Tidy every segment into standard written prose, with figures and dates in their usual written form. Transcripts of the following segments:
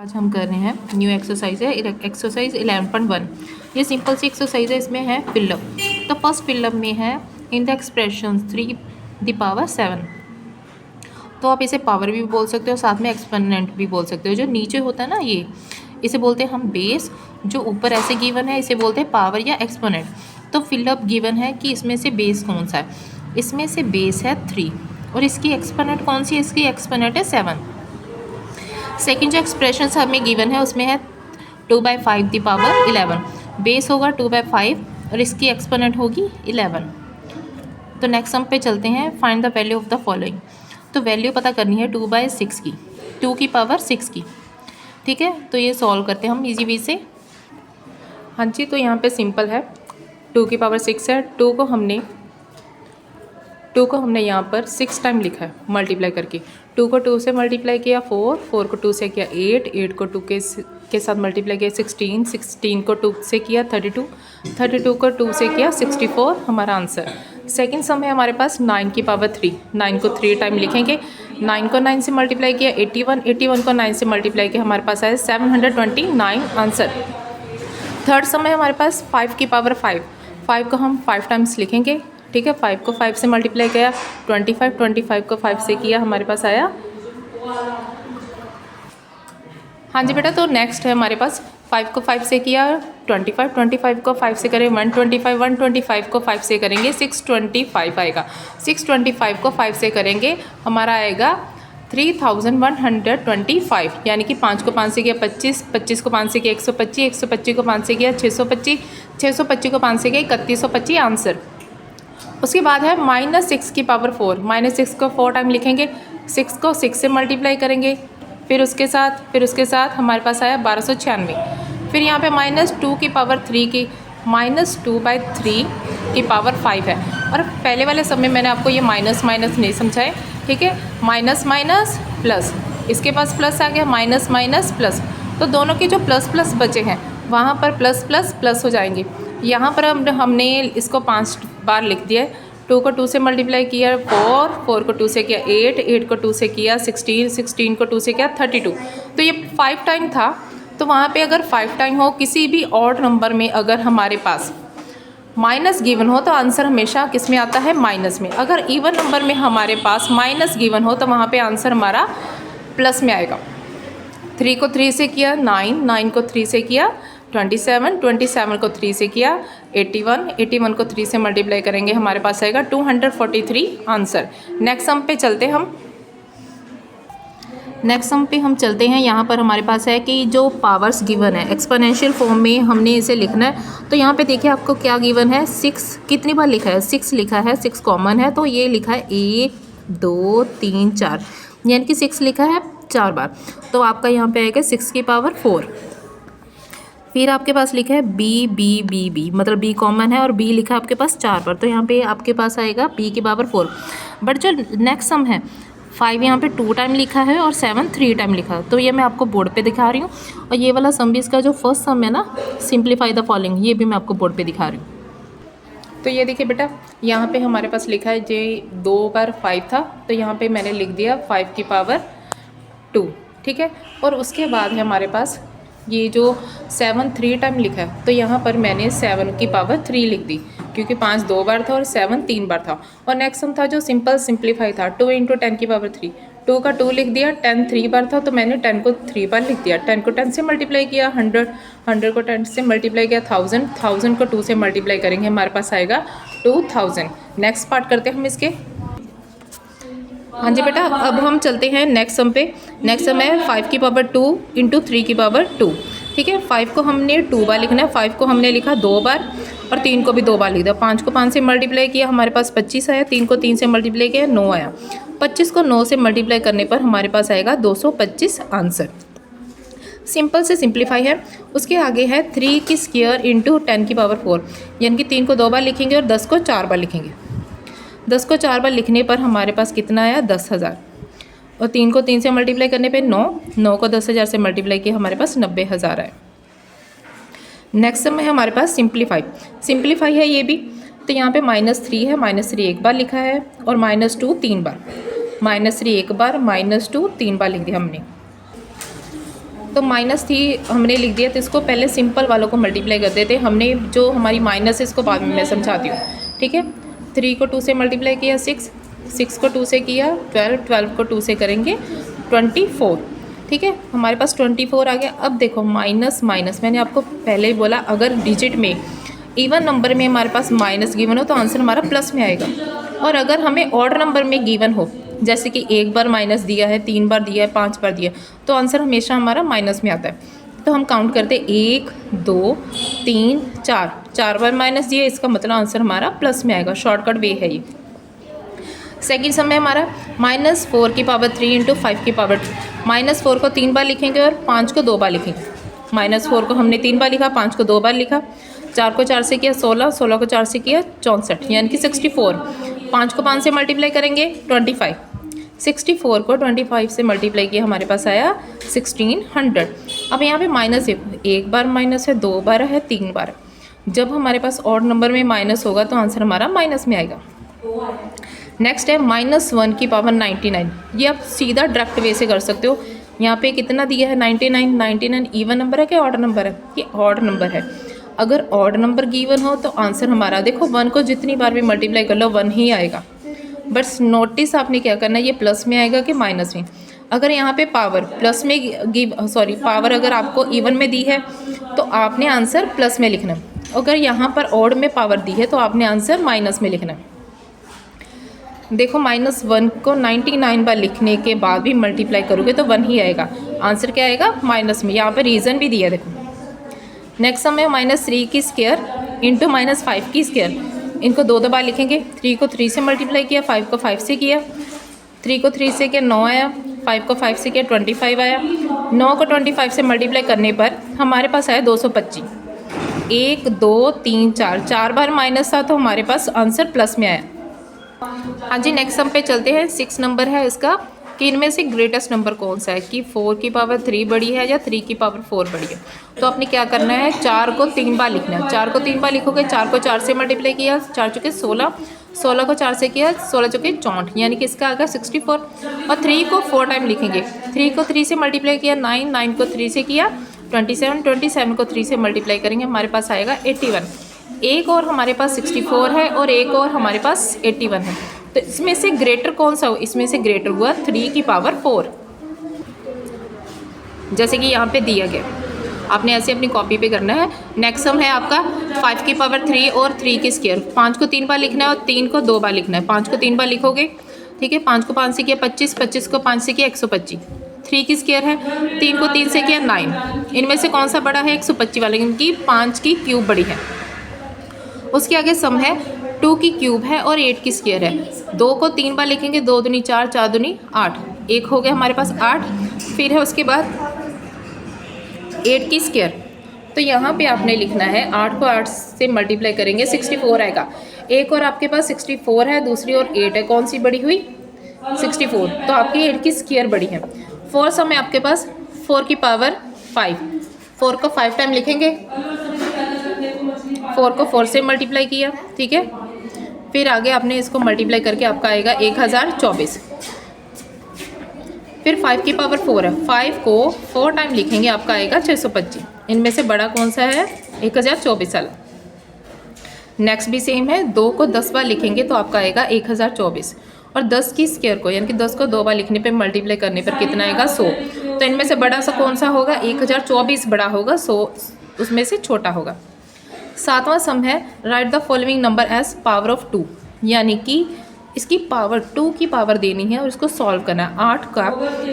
आज हम कर रहे हैं न्यू एक्सरसाइज है एक्सरसाइज 11.1। ये सिंपल सी एक्सरसाइज है। इसमें है फिलअप। तो फर्स्ट फिलअप में है इन द एक्सप्रेशन 3⁻⁷। तो आप इसे पावर भी बोल सकते हो, साथ में एक्सपोनेंट भी बोल सकते हो। जो नीचे होता है ना, ये इसे बोलते हैं हम बेस। जो ऊपर ऐसे गिवन है इसे बोलते हैं पावर या एक्सपोनेंट। तो फिलअप गिवन है कि इसमें से बेस कौन सा है। इसमें से बेस है 3 और इसकी एक्सपोनेंट कौन सी है? इसकी एक्सपोनेंट है 7। सेकेंड जो एक्सप्रेशन हमें गिवन है उसमें है 2/5⁻11। बेस होगा 2/5 और इसकी एक्सपोनेंट होगी 11। तो नेक्स्ट सम पे चलते हैं। Find the value of the following. तो वैल्यू पता करनी है 2/6 की, 2 की पावर 6 की। ठीक है, तो ये सॉल्व करते हैं हम इजी वे से। हाँ जी, तो यहाँ पे सिंपल है। 2 की पावर 6 है। 2 को हमने यहाँ पर 6 टाइम लिखा है मल्टीप्लाई करके। 2 को 2 से मल्टीप्लाई किया 4, 4 को 2 से किया 8, 8 को 2 के साथ मल्टीप्लाई किया 16, 16 को 2 से किया 32, 32 को 2 से किया 64। हमारा आंसर सेकंड सम है हमारे पास 9 की पावर 3। 9 को 3 टाइम लिखेंगे। 9 को 9 से मल्टीप्लाई किया 81, 81 को 9 से मल्टीप्लाई किया हमारे पास आया 729 आंसर। थर्ड सम है हमारे पास 5 की पावर 5। 5 को हम 5 टाइम्स लिखेंगे। ठीक है, 5 को 5 से मल्टीप्लाई किया 25, 25 को 5 से किया हमारे पास आया। हाँ जी बेटा, तो नेक्स्ट है हमारे पास 5 को 5 से किया 25, 25 को 5 से करें 125, 125 को 5 से करेंगे 625 आएगा। 625 को 5 से करेंगे हमारा आएगा 3125। यानी कि 5 को 5 से किया 25, 25 को 5 से किया 125, 125 को 5 से किया 625, 625 को 5 से किया 3125 आंसर। उसके बाद है -6 की पावर 4। -6 को 4 टाइम लिखेंगे। 6 को 6 से मल्टीप्लाई करेंगे। फिर उसके साथ हमारे पास आया 1296। फिर यहाँ पे -2 की पावर 3 की -2/3 की पावर 5 है। और पहले वाले सब में मैंने आपको ये माइनस नहीं समझाए। ठीक है, माइनस माइनस प्लस, इसके पास प्लस आ गया, माइनस माइनस प्लस। तो दोनों के जो प्लस प्लस बचे हैं वहाँ पर प्लस प्लस प्लस हो जाएंगे। यहाँ पर हमने इसको 5 बार लिख दिया है। 2 को 2 से मल्टीप्लाई किया 4, 4 को 2 से किया 8, 8 को 2 से किया 16, 16 को 2 से किया 32। तो ये 5 टाइम था। तो वहाँ पे अगर 5 टाइम हो किसी भी ऑड नंबर में, अगर हमारे पास माइनस गिवन हो तो आंसर हमेशा किस में आता है? माइनस में। अगर इवन नंबर में हमारे पास माइनस गिवन हो तो वहाँ पे आंसर हमारा प्लस में आएगा। 3 को 3 से किया 9, 9 को 3 से किया 27, 27 को 3 से किया 81, 81 को 3 से मल्टीप्लाई करेंगे हमारे पास आएगा 243 आंसर। नेक्स्ट सम पे चलते हम चलते हैं। यहाँ पर हमारे पास है कि जो पावर्स गिवन है एक्सपोनेंशियल फॉर्म में हमने इसे लिखना है। तो यहाँ पे देखिए आपको क्या गिवन है। 6 कितनी बार लिखा है? 6 लिखा है। 6 कॉमन है तो ये लिखा है 1 2 3 4, यानी कि 6 लिखा है 4 बार। तो आपका यहाँ पे आएगा 6 की पावर 4। फिर आपके पास लिखा है b, मतलब b कॉमन है और b लिखा है आपके पास 4 बार। तो यहाँ पे आपके पास आएगा b की पावर 4। बट जो नेक्स्ट सम है 5 यहाँ पे 2 टाइम लिखा है और 7 3 टाइम लिखा है। तो ये मैं आपको बोर्ड पे दिखा रही हूँ। और ये वाला सम भी, इसका जो फर्स्ट सम है ना, सिंप्लीफाई द फॉलोइंग, ये भी मैं आपको बोर्ड पे दिखा रही हूँ। तो ये देखिए बेटा, यहाँ पे हमारे पास लिखा है जे 2 बार 5 था। तो यहाँ पे मैंने लिख दिया 5 की पावर 2। ठीक है, और उसके बाद है हमारे पास ये जो 7 3 टाइम लिखा है। तो यहाँ पर मैंने 7 की पावर 3 लिख दी, क्योंकि 5 2 बार था और 7 3 बार था। और नेक्स्ट सम था जो सिंपल सिंप्लीफाई था, 2 × 10 की पावर 3। 2 का 2 लिख दिया, 10 3 बार था तो मैंने 10 को 3 बार लिख दिया। 10 को 10 से मल्टीप्लाई किया 100, 100 को 10 से मल्टीप्लाई किया 1000, 1000 को 2 से मल्टीप्लाई करेंगे हमारे पास आएगा 2000। नेक्स्ट पार्ट करते हैं हम इसके। हाँ जी बेटा, अब हम चलते हैं नेक्स्ट सम पे। नेक्स्ट सम है 5 की पावर 2 × 3 की पावर 2। ठीक है, 5 को हमने 2 बार लिखना है। 5 को हमने लिखा 2 बार और 3 को भी 2 बार लिख दिया। 5 को 5 से मल्टीप्लाई किया हमारे पास 25 आया। 3 को 3 से मल्टीप्लाई किया 9 आया। 25 को 9 से मल्टीप्लाई करने पर हमारे पास आएगा 225 आंसर। सिंपल से सिंप्लीफाई है। उसके आगे है 3 की स्क्वायर × 10 की पावर 4, यानी कि 3 को 2 बार लिखेंगे और 10 को 4 बार लिखेंगे। 10 को 4 बार लिखने पर हमारे पास कितना आया? 10,000। और 3 को 3 से मल्टीप्लाई करने पे 9, 9 को 10,000 से मल्टीप्लाई किया हमारे पास 90,000 आए। नेक्स्ट सम है हमारे पास सिंप्लीफाई है ये भी। तो यहाँ पे -3 है। -3 एक बार लिखा है और -2 3 बार। -3 एक बार, -2 3 बार लिख दिया हमने। तो माइनस थी हमने लिख दिया, तो इसको पहले सिंपल वालों को मल्टीप्लाई कर देते। हमने जो हमारी माइनस है इसको बाद में मैं समझाती हूँ, ठीक है। 3 को 2 से मल्टीप्लाई किया 6, 6 को 2 से किया 12, 12 को 2 से करेंगे 24, ठीक है। हमारे पास 24 आ गया। अब देखो माइनस माइनस, मैंने आपको पहले ही बोला अगर डिजिट में इवन नंबर में हमारे पास माइनस गिवन हो तो आंसर हमारा प्लस में आएगा, और अगर हमें ऑड नंबर में गिवन हो, जैसे कि एक बार माइनस दिया है, 3 बार दिया है, 5 बार दिया है, तो आंसर हमेशा हमारा माइनस में आता है। तो हम काउंट करते 1 2 3 4, 4 बार माइनस दिया, इसका मतलब आंसर हमारा प्लस में आएगा। शॉर्टकट वे है ये। सेकेंड सम है हमारा -4 की पावर 3 इंटू 5 की पावर 2। -4 को 3 बार लिखेंगे और 5 को 2 बार लिखेंगे। -4 को हमने 3 बार लिखा, 5 को 2 बार लिखा, 4 को 4 से किया 16, 16 को 4 से किया 64, यानी कि 64। 5 को 5 से मल्टीप्लाई करेंगे 25, 64 को 25 से मल्टीप्लाई किया, हमारे पास आया 1600। अब यहाँ पे माइनस एक बार माइनस है, 2 बार है, 3 बार। जब हमारे पास ऑड नंबर में माइनस होगा तो आंसर हमारा माइनस में आएगा। नेक्स्ट है -1 की पावर 99। ये आप सीधा डायरेक्ट वे से कर सकते हो। यहाँ पे कितना दिया है 99, 99 इवन नंबर है कि ऑड नंबर है? ये ऑड नंबर है। अगर ऑड नंबर गिवन हो तो आंसर हमारा देखो 1 को जितनी बार भी मल्टीप्लाई कर लो 1 ही आएगा। बस नोटिस आपने क्या करना है, ये प्लस में आएगा कि माइनस में। अगर यहाँ पे पावर प्लस में पावर अगर आपको इवन में दी है तो आपने आंसर प्लस में लिखना है। अगर यहाँ पर ऑड में पावर दी है तो आपने आंसर माइनस में लिखना है। देखो -1 को 99 बार लिखने के बाद भी मल्टीप्लाई करोगे तो 1 ही आएगा। आंसर क्या आएगा? माइनस में। यहाँ पर रीज़न भी दिया देखो। नेक्स्ट सम है -3 की स्क्वायर इंटू -5 की स्क्वायर। इनको 2 बार लिखेंगे। 3 को 3 से मल्टीप्लाई किया, 5 को 5 से किया, 3 को 3 से किया 9 आया, 5 को 5 से किया 25 आया। 9 को 25 से मल्टीप्लाई करने पर हमारे पास आया 225। 1 2 3 4, 4 बार माइनस था तो हमारे पास आंसर प्लस में आया। हाँ जी, नेक्स्ट सम पे चलते हैं। 6 नंबर है इसका कि इनमें से ग्रेटेस्ट नंबर कौन सा है, कि 4 की पावर 3 बड़ी है या 3 की पावर 4 बड़ी है। तो आपने क्या करना है, 4 को 3 बार लिखना है। 4 को 3 बार लिखोगे, 4 को 4 से मल्टीप्लाई किया, 4 चुके 16, 16 को 4 से किया, 16 चुके 64, यानी कि इसका आ गया 64। और 3 को 4 टाइम लिखेंगे। 3 को 3 से मल्टीप्लाई किया 9, 9 को 3 से किया 27, 27 को 3 से मल्टीप्लाई करेंगे, हमारे पास आएगा 81। एक और हमारे पास 64 है और एक और हमारे पास 81 है। तो इसमें से ग्रेटर कौन सा हो? इसमें से ग्रेटर हुआ 3 की पावर 4, जैसे कि यहाँ पे दिया गया। आपने ऐसे अपनी कॉपी पे करना है। नेक्स्ट सम है आपका 5 की पावर 3 और 3 की स्क्वायर। 5 को 3 बार लिखना है और 3 को 2 बार लिखना है। 5 को 3 बार लिखोगे, ठीक है। 5 को 5 से किया 25, 25 को 5 से किया 125। 3 की स्क्वायर है, 3 को 3 से किया 9। इनमें से कौन सा बड़ा है? 125 वाला, क्योंकि 5 की क्यूब बड़ी है। उसके आगे सम है 2 की क्यूब है और 8 की स्क्वायर है। 2 को 3 बार लिखेंगे, 2 दूनी 4, 4 दूनी 8, 1 हो गया हमारे पास 8। फिर है उसके बाद 8 की स्क्वायर। तो यहाँ पे आपने लिखना है 8 को 8 से मल्टीप्लाई करेंगे 64 आएगा। एक और आपके पास 64 है, दूसरी और 8 है, कौन सी बड़ी हुई? 64। तो आपकी 8 की स्क्वायर बड़ी है। 4 सम है आपके पास 4 की पावर 5। 4 को 5 टाइम लिखेंगे, 4 को 4 से मल्टीप्लाई किया, ठीक है। फिर आगे आपने इसको मल्टीप्लाई करके आपका आएगा 1024। फिर 5 की पावर 4 है, 5 को 4 टाइम लिखेंगे, आपका आएगा 625। इनमें से बड़ा कौन सा है? 1024 वाला। नेक्स्ट भी सेम है, 2 को 10 बार लिखेंगे तो आपका आएगा 1024। और 10 की स्क्वायर को, यानी कि 10 को 2 बार लिखने पे मल्टीप्लाई करने पर कितना आएगा? 100। तो इनमें से बड़ा सा कौन सा होगा? 1024 बड़ा होगा, 100 उसमें से छोटा होगा। 7वां सम है right the following number as power of 2, यानी कि इसकी पावर 2 की पावर देनी है और इसको सॉल्व करना है। 8 का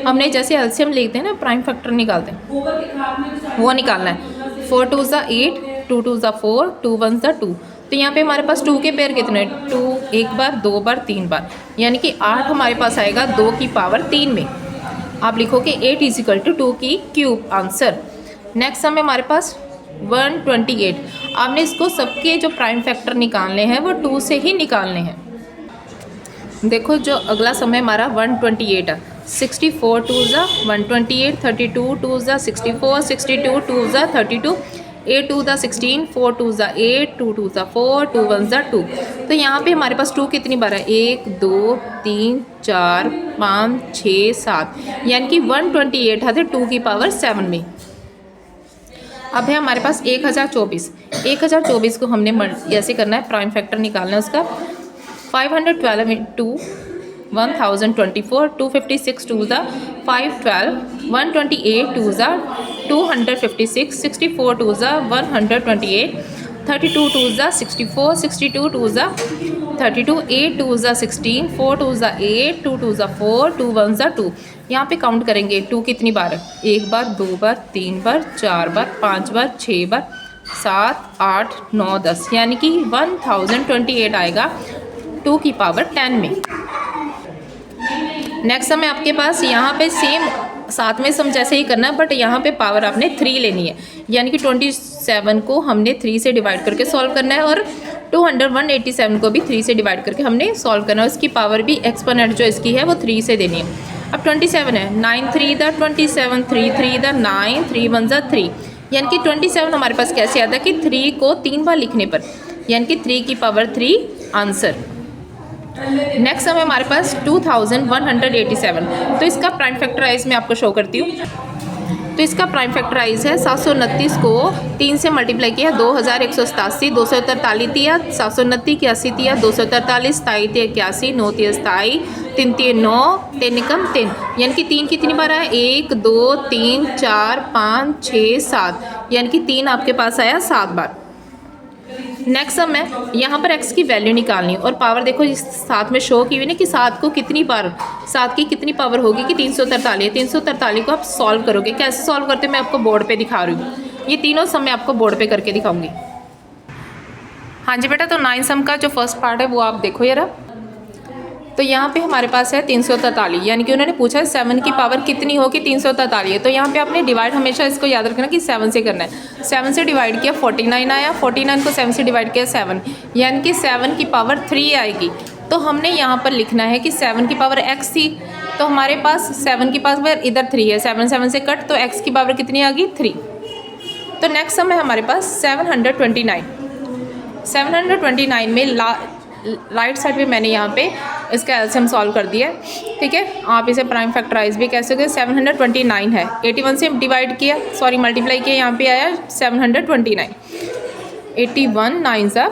हमने जैसे एलसीएम लेते हैं ना, प्राइम फैक्टर निकालते हैं, वो निकालना है। 4 2 ज़ा 8, 2 2 ज़ा 4, 2 1 ज़ा 2। तो यहाँ पे हमारे पास 2 के पेयर कितने हैं? 2 एक बार, 2 बार, 3 बार, यानी कि 8 हमारे पास आएगा 2 की पावर 3 में। आप लिखोगे 8 = 2 की क्यूब, आंसर। नेक्स्ट सम है हमारे पास 128। आपने इसको सबके जो प्राइम फैक्टर निकालने हैं वो 2 से ही निकालने हैं। देखो जो अगला समय हमारा 128 है। 64 2 ज़ा 128, 32 2 ज़ा 64, 62 2 ज़ा 32, 8 2 ज़ा 16, 4 2 ज़ा 8, 2 2 ज़ा 4, 2 1 ज़ा 2। तो यहाँ पे हमारे पास 2 कितनी बार है, 1 2 3 4 5 6 7, यानी कि 128 है 2 की पावर 7 में। अब है हमारे पास 1024। 1024 को हमने ऐसे करना है, प्राइम फैक्टर निकालना है उसका। 512 इंटू 1024, 256 2 ज़ा 512, 128 2 ज़ा 256, 64 2 ज़ा 128, 32 2 ज़ा 64, 62 2 ज़ा 32, 8 2 ज़ा 16, 4 2 ज़ा 8, 2 2 ज़ा 4, 2 1 ज़ा 2। यहाँ पे काउंट करेंगे 2 कितनी बार है, 1 बार, 2 बार, 3 बार, 4 बार, 5 बार, 6 बार, 7 8 9 10, यानी कि 1028 आएगा 2 की पावर 10 में। नेक्स्ट समय आपके पास यहाँ पे सेम साथ में सम जैसे ही करना है, बट यहाँ पे पावर आपने 3 लेनी है, यानी कि 27 को हमने 3 से डिवाइड करके सॉल्व करना है और 187 को भी 3 से डिवाइड करके हमने सॉल्व करना है। उसकी पावर भी एक्सपोनेंट जो इसकी है वो 3 से देनी है। अब 27 है, 9 3 द 27, 3 3 द 9, 3 1 ज़ा 3, यानी कि 27 हमारे पास कैसे आता है कि 3 को 3 बार लिखने पर, यानी कि 3 की पावर 3 आंसर। नेक्स्ट समय हमारे पास 2187। तो इसका प्राइम फैक्टराइज मैं आपको शो करती हूँ। तो इसका प्राइम फैक्टराइज है 729 को 3 से मल्टीप्लाई किया 2187, 243 तिया 729 81 तिया 243, 27 तिया 81, 9 तिया 27, 3 तिया 9, 3 निकम 3, यानी कि 3 कितनी बार है, 1 2 3 4 5 6 7, यानी कि 3 आपके पास आया 7 बार। नेक्स्ट सम है, यहाँ पर x की वैल्यू निकालनी है और पावर देखो इस साथ में शो की हुई ना कि 7 को कितनी बार, 7 की कितनी पावर होगी कि 343। 343 को आप सॉल्व करोगे, कैसे सॉल्व करते मैं आपको बोर्ड पे दिखा रही हूँ। ये तीनों सम मैं आपको बोर्ड पे करके दिखाऊंगी। हाँ जी बेटा, तो 9 सम का जो फर्स्ट पार्ट है वो आप देखो यार। तो यहाँ पे हमारे पास है 343, यानी कि उन्होंने पूछा है 7 की पावर कितनी होगी 343। तो यहाँ पे आपने डिवाइड हमेशा इसको याद रखना कि 7 से करना है। 7 से डिवाइड किया 49 आया, 49 को 7 से डिवाइड किया 7, यानी कि 7 की पावर 3 आएगी। तो हमने यहाँ पर लिखना है कि 7 की पावर x थी, तो हमारे पास 7 की पावर इधर 3 है, 7 7 से कट, तो x की पावर कितनी आ गई 3। तो नेक्स्ट सम है हमारे पास 729। 729 में राइट साइड पे मैंने यहाँ पे इसका एलसीएम सॉल्व कर दिया है, ठीक है। आप इसे प्राइम फैक्टराइज भी कह सकते हैं। 729 है, 81 से डिवाइड किया, सॉरी मल्टीप्लाई किया, यहाँ पे आया 729। 81 9 ज़ा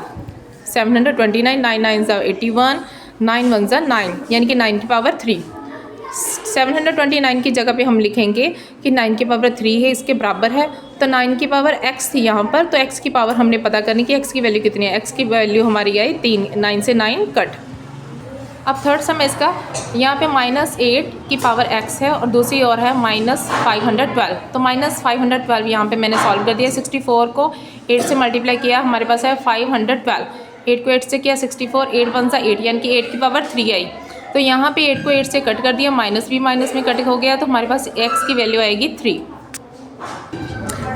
729, 9 9 ज़ा 81, 9 1 ज़ा 9, यानी कि 9 की पावर 3। 729 की जगह पे हम लिखेंगे कि 9 की पावर 3 है, इसके बराबर है। तो 9 की पावर x थी यहाँ पर, तो x की पावर हमने पता करनी कि x की वैल्यू कितनी है। x की वैल्यू हमारी आई 3, 9 से 9 कट। अब थर्ड सम है इसका, यहाँ पे -8 की पावर x है और दूसरी और है -512। तो -512 यहाँ पे मैंने सॉल्व कर दिया। 64 को 8 से मल्टीप्लाई किया, हमारे पास है 512। 8 को 8 से किया 64, 8 1 ज़ा 8, यानी कि 8 की पावर 3 आई। तो यहाँ पे 8 को 8 से कट कर दिया, माइनस भी माइनस में कट हो गया, तो हमारे पास x की वैल्यू आएगी 3।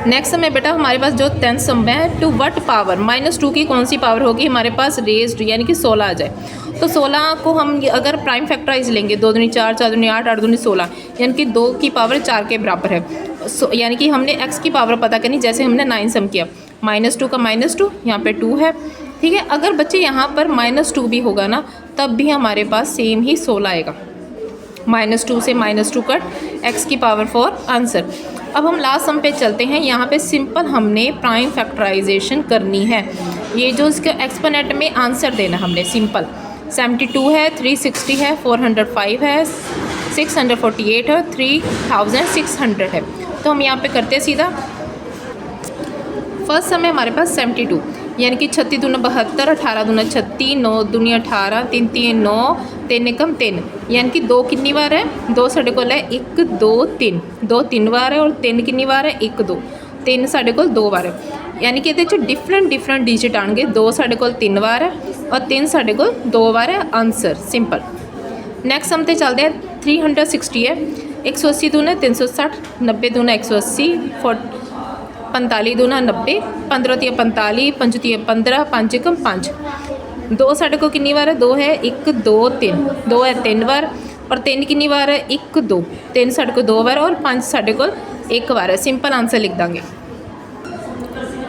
नेक्स्ट समय बेटा हमारे पास जो 10th सम है, टू वट पावर -2 की कौन सी पावर होगी हमारे पास रेज्ड, यानी कि 16 आ जाए। तो 16 को हम अगर प्राइम फैक्टराइज लेंगे, 2 दूनी 4, 4 दूनी 8, 8 दूनी 16, यानी कि 2 की पावर 4 के बराबर है। यानी कि हमने x की पावर पता करनी, जैसे हमने 9 सम किया, -2 का -2, यहाँ पे 2 है, ठीक है। अगर बच्चे यहाँ पर -2 भी होगा ना, तब भी हमारे पास सेम ही 16 आएगा। -2 से -2 कट, x की पावर 4 आंसर। अब हम लास्ट सम पे चलते हैं। यहाँ पे सिंपल हमने प्राइम फैक्टराइजेशन करनी है। ये जो इसका एक्सपोनेंट में आंसर देना हमने सिंपल। 72 है, 360 है, 405 है, 648 है, 3600 है। तो हम यहाँ पे करते हैं सीधा। फर्स्ट सम है हमारे पास 72, यानी कि 36 दूना 72, 18 दूना 36, 9 दूनी 18, 3 3 9, 3 कम 3, यानी कि 2 कितनी बार है, 2 साढ़े को है 1 2 3, 2 3 बार है, और 3 कितनी बार है 1 2, 3 साढ़े को 2 बार है, यानी कि ये डिफरेंट डिजिट आएंगे। 2 साढ़े को 3 बार है और 3 साढ़े को 2 बार है, आंसर सिंपल। नेक्स्ट हम ते चलते हैं 360 है, 180 दूना 360, 90 दूना 180, 45 दूना 90, 15 तिया 45, 5 तिया 15, 5 कम 5। 2 साढ़े को कितनी बार है, 2 है 1 2 3, 2 है 3 बार, और 3 कितनी बार है 1 2, 3 साढ़े को 2 बार, और 5 साढ़े को 1 बार है। सिंपल आंसर लिख देंगे।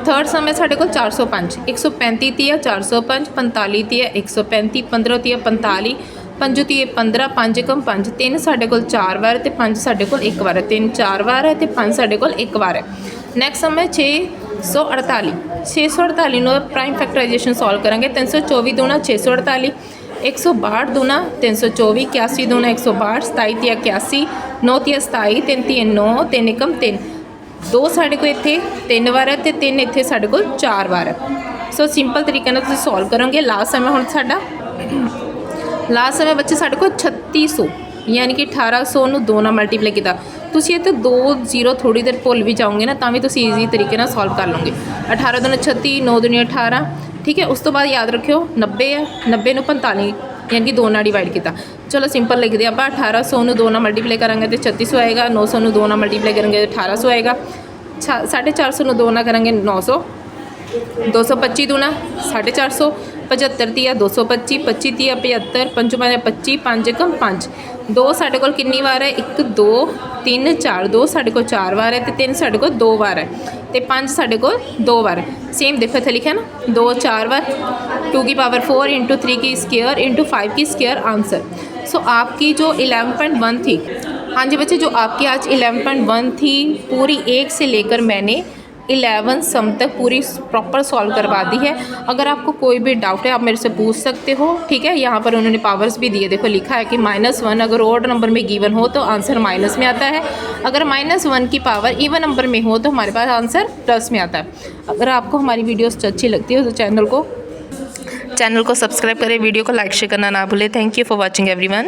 थर्ड सम है साढ़े को 405 135 तीया 405 45 तीया 135 15 तीया 45 पंजो तीए 15 5 एकम 5 3 साढ़े को 4 बार तो 5 साढ़े को 1 बार है 3 4 बार है तो 5 साढ़े को 1 बार है। नैक्सट सम है 648 नो प्राइम फैक्टराइजेशन सॉल्व करेंगे 324 दूना 648 162 दूना 324 81 दूना 162 27 तीया 81 9 तीया 27 3 तीए 9 3 एकम 3 2 साढ़े को इत्थे 3 बार है तो 3 इत्थे साढ़े को 4 बार है। सो सिंपल तरीके नाल तुसीं सॉल्व करोगे। लास्ट समय हुण साडा लास्ट समय बच्चे साढ़े को 3600 यानी कि 1800 ਨੂੰ 2 ਨਾਲ ਮਲਟੀਪਲਾਈ ਕੀਤਾ। ਤੁਸੀਂ ਇਹ ਤੇ 2 0 ਥੋੜੀ ਦੇਰ ਭੁੱਲ ਵੀ ਜਾਓਗੇ ਨਾ ਤਾਂ ਵੀ ਤੁਸੀਂ ਈਜ਼ੀ ਤਰੀਕੇ ਨਾਲ ਸੋਲਵ ਕਰ ਲਓਗੇ। 18 दूनी 36 9 दूनी 18 ठीक है। उस तो बाद याद रखियो 90 है 90 ਨੂੰ 45 यानी कि 2 ਨਾਲ डिवाइड किया। चलो सिंपल लिखते हैं आप 1800 ਨੂੰ 2 ਨਾਲ मल्टीप्लाई करेंगे तो 3600 आएगा 900 ਨੂੰ 2 ਨਾਲ मल्टीप्लाई करेंगे तो 1800 आएगा 450 ਨੂੰ 2 ਨਾਲ करेंगे 900 225 दूना 450 75 तीया 225 25 तीया 75 5 25 5 एकम 5 2 साढ़े को कितनी बार है 1 2 3 4 2 साढ़े को 4 बार है तो 3 साढ़े को 2 बार है तो 5 साढ़े को 2 बार है। सेम देखो इतना लिखा ना 2 4 बार 2 की पावर 4 इंटू 3 की स्क्वायर इंटू 5 की स्क्वायर आंसर। सो आपकी जो 11.1 थी, हाँ जी बच्चे, जो आपकी आज 11.1 थी पूरी 1 से लेकर मैंने 11 सम तक पूरी प्रॉपर सॉल्व करवा दी है। अगर आपको कोई भी डाउट है आप मेरे से पूछ सकते हो, ठीक है। यहाँ पर उन्होंने पावर्स भी दिए, देखो लिखा है कि -1 अगर ऑड नंबर में गिवन हो तो आंसर माइनस में आता है, अगर -1 की पावर इवन नंबर में हो तो हमारे पास आंसर प्लस में आता है। अगर आपको हमारी वीडियोस अच्छी लगती है तो चैनल को सब्सक्राइब करें, वीडियो को लाइक शेयर करना ना भूलें। Thank you for watching everyone.